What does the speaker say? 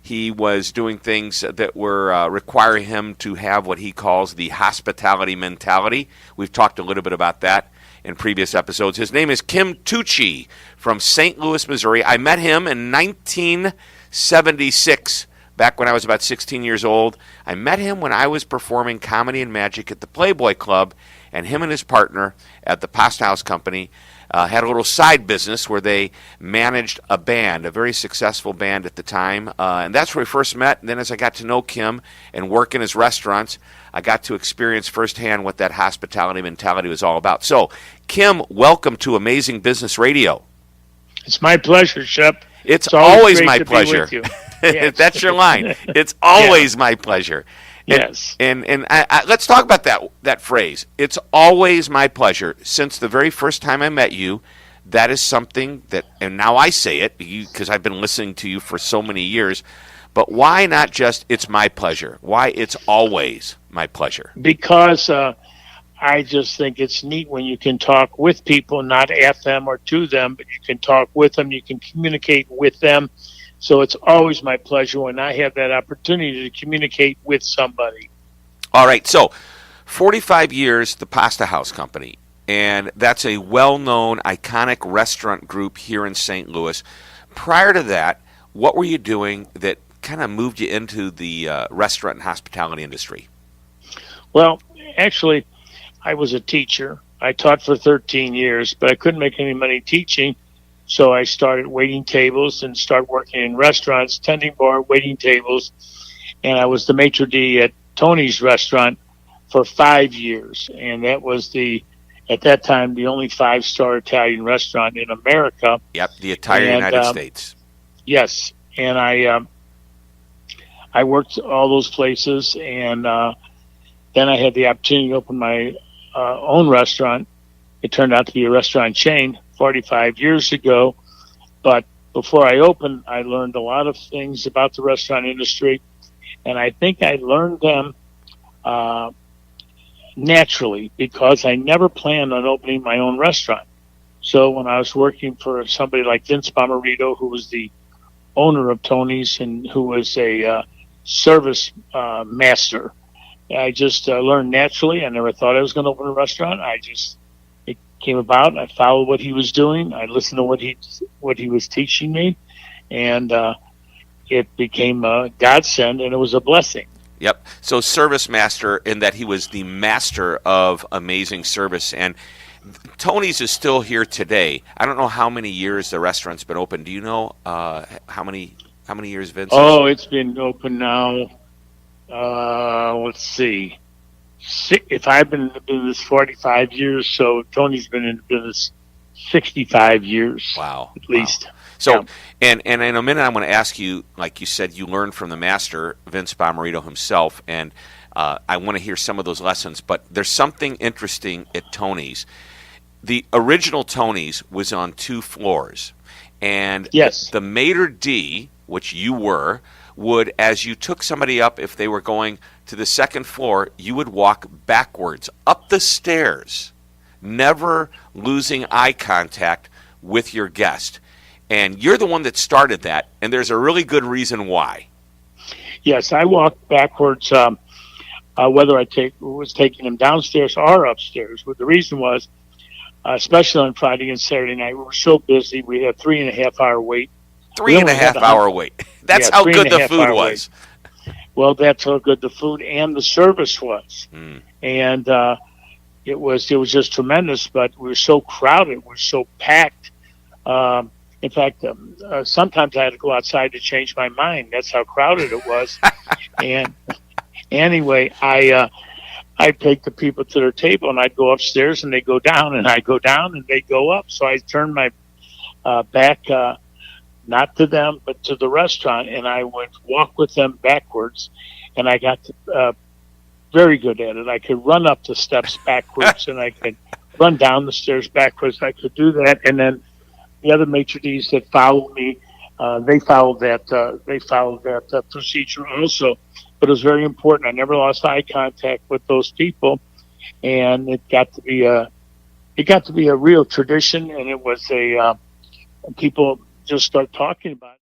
He was doing things that were requiring him to have what he calls the hospitality mentality. We've talked a little bit about that in previous episodes. His name is Kim Tucci from St. Louis, Missouri. I met him in 1976, back when I was about 16 years old. I met him when I was performing comedy and magic at the Playboy Club, and him and his partner at the Pasta House Company had a little side business where they managed a band, a very successful band at the time. And that's where we first met. And then as I got to know Kim and work in his restaurants, I got to experience firsthand what that hospitality mentality was all about. So, Kim, welcome to Amazing Business Radio. It's my pleasure, Shep. It's always my pleasure. Yes. That's your line. It's always my pleasure. Yes. And let's talk about that phrase. It's always my pleasure. Since the very first time I met you, that is something that, and now I say it because I've been listening to you for so many years, but why not just it's my pleasure? Why it's always my pleasure? Because I just think it's neat when you can talk with people, not at them or to them, but you can talk with them, you can communicate with them. So it's always my pleasure when I have that opportunity to communicate with somebody. All right, so 45 years, the Pasta House Company, and that's a well-known, iconic restaurant group here in St. Louis. Prior to that, what were you doing that kind of moved you into the restaurant and hospitality industry? Well, actually, I was a teacher. I taught for 13 years, but I couldn't make any money teaching. So I started waiting tables and started working in restaurants, tending bar, waiting tables. And I was the maitre d' at Tony's restaurant for 5 years. And that was at that time, the only 5-star Italian restaurant in America. Yep, the entire United States. Yes. And I worked all those places. And then I had the opportunity to open my own restaurant. It turned out to be a restaurant chain 45 years ago, but before I opened, I learned a lot of things about the restaurant industry, and I think I learned them naturally because I never planned on opening my own restaurant. So when I was working for somebody like Vince Bomarito, who was the owner of Tony's and who was a service master, I just learned naturally. I never thought I was going to open a restaurant. It came about. I followed what he was doing. I listened to what he was teaching me, and it became a godsend, and it was a blessing. Yep. So service master in that he was the master of amazing service, and Tony's is still here today. I don't know how many years the restaurant's been open. Do you know how many years, Vince? Oh, it's been open now. Let's see. If I've been in the business 45 years, so Tony's been in the business 65 years. Wow. At least. Wow. So, yeah. and in a minute, I want to ask you, like you said, you learned from the master, Vince Bomarito himself, and I want to hear some of those lessons. But there's something interesting at Tony's. The original Tony's was on 2 floors. And yes, the maitre d', which you were, would, as you took somebody up, if they were going to the 2nd floor, you would walk backwards up the stairs, never losing eye contact with your guest. And you're the one that started that, and there's a really good reason why. Yes, I walked backwards, whether I was taking them downstairs or upstairs. But the reason was, especially on Friday and Saturday night, we were so busy. We had 3.5-hour wait. 3.5-hour wait. That's how good the food was. Well, that's how good the food and the service was. And it was just tremendous, but we were so crowded. We were so packed. In fact, sometimes I had to go outside to change my mind. That's how crowded it was. And anyway, I'd take the people to their table, and I'd go upstairs, and they'd go down, and I'd go down, and they'd go up. So I turned my back, not to them, but to the restaurant, and I would walk with them backwards, and I got very good at it. I could run up the steps backwards, and I could run down the stairs backwards. I could do that, and then the other maitre d's that followed me, they followed that procedure also. But it was very important. I never lost eye contact with those people, and it got to be a real tradition. And it was people just start talking about it.